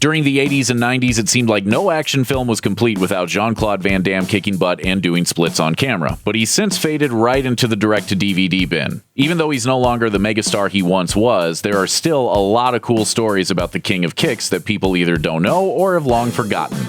During the 80s and 90s, it seemed like no action film was complete without Jean-Claude Van Damme kicking butt and doing splits on camera. But he's since faded right into the direct-to-DVD bin. Even though he's no longer the megastar he once was, there are still a lot of cool stories about the King of Kicks that people either don't know or have long forgotten.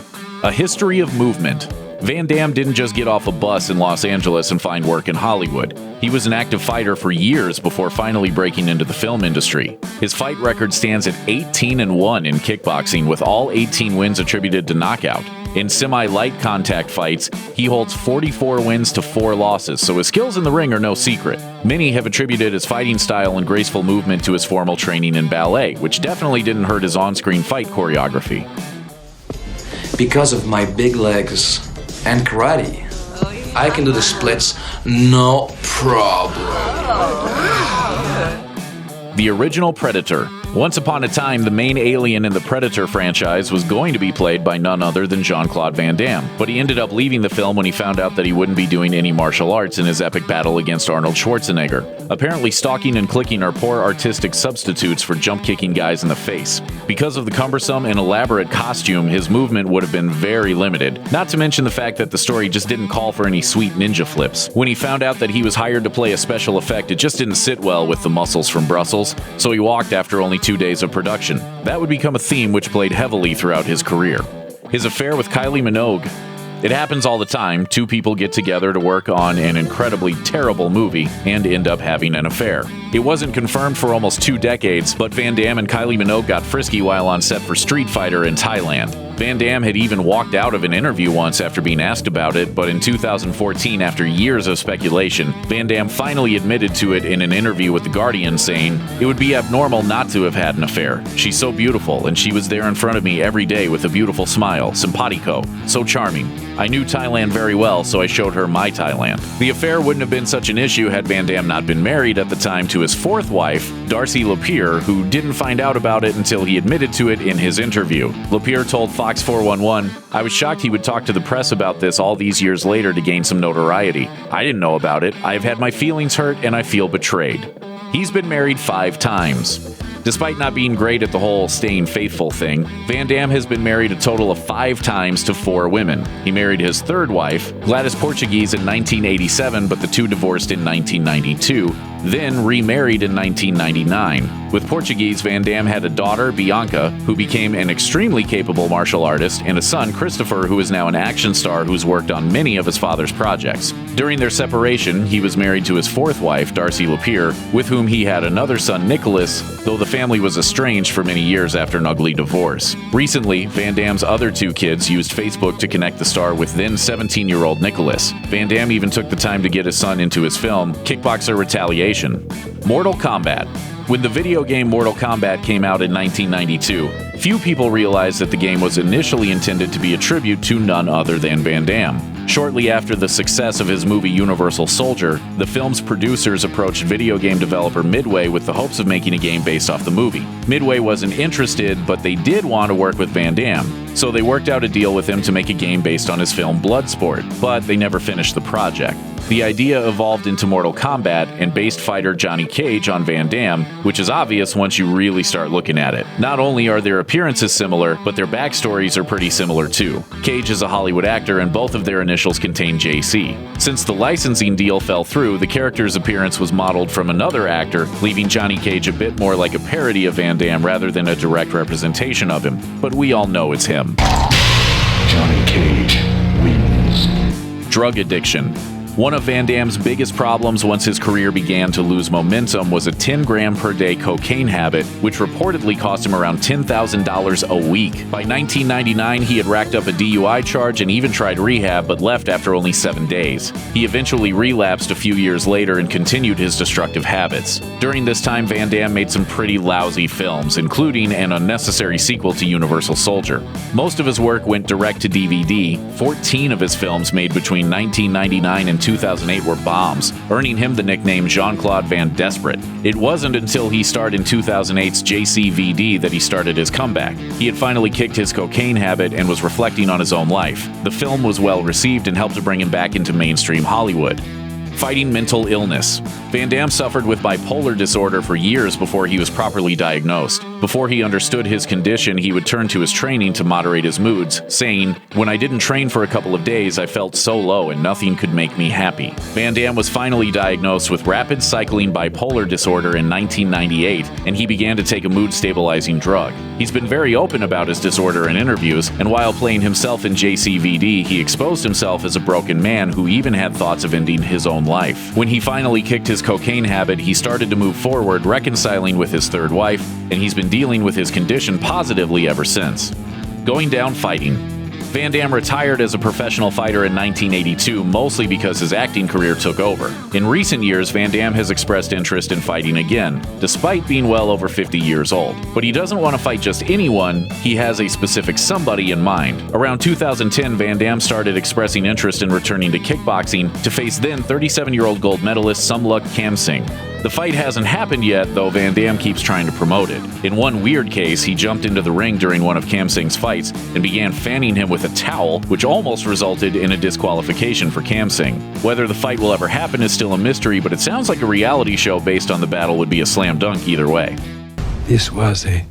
A history of movement. Van Damme didn't just get off a bus in Los Angeles and find work in Hollywood. He was an active fighter for years before finally breaking into the film industry. His fight record stands at 18-1 in kickboxing, with all 18 wins attributed to knockout. In semi-light contact fights, he holds 44 wins to 4 losses, so his skills in the ring are no secret. Many have attributed his fighting style and graceful movement to his formal training in ballet, which definitely didn't hurt his on-screen fight choreography. Because of my big legs and karate, I can do the splits no problem. The original Predator. Once upon a time, the main alien in the Predator franchise was going to be played by none other than Jean-Claude Van Damme, but he ended up leaving the film when he found out that he wouldn't be doing any martial arts in his epic battle against Arnold Schwarzenegger. Apparently, stalking and clicking are poor artistic substitutes for jump-kicking guys in the face. Because of the cumbersome and elaborate costume, his movement would have been very limited, not to mention the fact that the story just didn't call for any sweet ninja flips. When he found out that he was hired to play a special effect, it just didn't sit well with the muscles from Brussels, so he walked after only 2 days of production. That would become a theme which played heavily throughout his career. His affair with Kylie Minogue. It happens all the time. 2 people get together to work on an incredibly terrible movie and end up having an affair. It wasn't confirmed for almost 2 decades, but Van Damme and Kylie Minogue got frisky while on set for Street Fighter in Thailand. Van Damme had even walked out of an interview once after being asked about it, but in 2014, after years of speculation, Van Damme finally admitted to it in an interview with The Guardian, saying, "It would be abnormal not to have had an affair. She's so beautiful, and she was there in front of me every day with a beautiful smile, simpatico, so charming. I knew Thailand very well, so I showed her my Thailand." The affair wouldn't have been such an issue had Van Damme not been married at the time to his 4th wife, Darcy Lapierre, who didn't find out about it until he admitted to it in his interview. Lapierre told Fox 411, "I was shocked he would talk to the press about this all these years later to gain some notoriety. I didn't know about it. I've had my feelings hurt and I feel betrayed." He's been married 5 times. Despite not being great at the whole staying faithful thing, Van Damme has been married a total of 5 times to 4 women. He married his 3rd wife, Gladys Portuguese, in 1987, but the 2 divorced in 1992, then remarried in 1999. With Portuguese, Van Damme had a daughter, Bianca, who became an extremely capable martial artist, and a son, Christopher, who is now an action star who's worked on many of his father's projects. During their separation, he was married to his 4th wife, Darcy Lapierre, with whom he had another son, Nicholas, though the family was estranged for many years after an ugly divorce. Recently, Van Damme's other 2 kids used Facebook to connect the star with then 17-year-old Nicholas. Van Damme even took the time to get his son into his film, Kickboxer Retaliation. Mortal Kombat. When the video game Mortal Kombat came out in 1992, few people realized that the game was initially intended to be a tribute to none other than Van Damme. Shortly after the success of his movie Universal Soldier, the film's producers approached video game developer Midway with the hopes of making a game based off the movie. Midway wasn't interested, but they did want to work with Van Damme, so they worked out a deal with him to make a game based on his film Bloodsport, but they never finished the project. The idea evolved into Mortal Kombat and based fighter Johnny Cage on Van Damme, which is obvious once you really start looking at it. Not only are their appearances similar, but their backstories are pretty similar too. Cage is a Hollywood actor and both of their initials contain JC. Since the licensing deal fell through, the character's appearance was modeled from another actor, leaving Johnny Cage a bit more like a parody of Van Damme rather than a direct representation of him. But we all know it's him. Johnny Cage wins. Drug addiction. One of Van Damme's biggest problems once his career began to lose momentum was a 10-gram-per-day cocaine habit, which reportedly cost him around $10,000 a week. By 1999, he had racked up a DUI charge and even tried rehab, but left after only 7 days. He eventually relapsed a few years later and continued his destructive habits. During this time, Van Damme made some pretty lousy films, including an unnecessary sequel to Universal Soldier. Most of his work went direct to DVD. 14 of his films made between 1999 and 2008 were bombs, earning him the nickname Jean-Claude Van Desperate. It wasn't until he starred in 2008's JCVD that he started his comeback. He had finally kicked his cocaine habit and was reflecting on his own life. The film was well received and helped to bring him back into mainstream Hollywood. Fighting mental illness. Van Damme suffered with bipolar disorder for years before he was properly diagnosed. Before he understood his condition, he would turn to his training to moderate his moods, saying, "When I didn't train for a couple of days, I felt so low and nothing could make me happy." Van Damme was finally diagnosed with rapid cycling bipolar disorder in 1998, and he began to take a mood-stabilizing drug. He's been very open about his disorder in interviews, and while playing himself in JCVD, he exposed himself as a broken man who even had thoughts of ending his own life. When he finally kicked his cocaine habit, he started to move forward, reconciling with his third wife, and he's been dealing with his condition positively ever since. Going down fighting. Van Damme retired as a professional fighter in 1982, mostly because his acting career took over. In recent years, Van Damme has expressed interest in fighting again, despite being well over 50 years old. But he doesn't want to fight just anyone, he has a specific somebody in mind. Around 2010, Van Damme started expressing interest in returning to kickboxing to face then 37-year-old gold medalist Samluk Kamsing. The fight hasn't happened yet, though Van Damme keeps trying to promote it. In one weird case, he jumped into the ring during one of Kamsing's fights and began fanning him with a towel, which almost resulted in a disqualification for Kamsing. Whether the fight will ever happen is still a mystery, but it sounds like a reality show based on the battle would be a slam dunk either way. This was a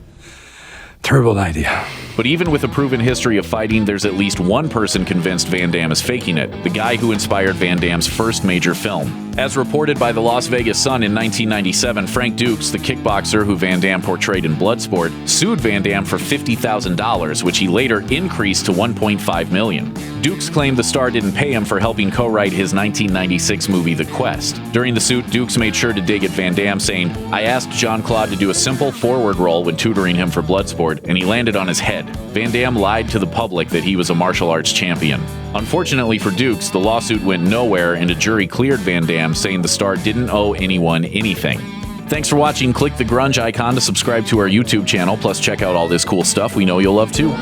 terrible idea. But even with a proven history of fighting, there's at least one person convinced Van Damme is faking it, the guy who inspired Van Damme's first major film. As reported by the Las Vegas Sun in 1997, Frank Dukes, the kickboxer who Van Damme portrayed in Bloodsport, sued Van Damme for $50,000, which he later increased to $1.5 million. Dukes claimed the star didn't pay him for helping co-write his 1996 movie The Quest. During the suit, Dukes made sure to dig at Van Damme, saying, "I asked Jean-Claude to do a simple forward roll when tutoring him for Bloodsport, and he landed on his head." Van Damme lied to the public that he was a martial arts champion. Unfortunately for Dukes, the lawsuit went nowhere and a jury cleared Van Damme, saying the star didn't owe anyone anything. Thanks for watching. Click the grunge icon to subscribe to our YouTube channel, plus check out all this cool stuff we know you'll love too.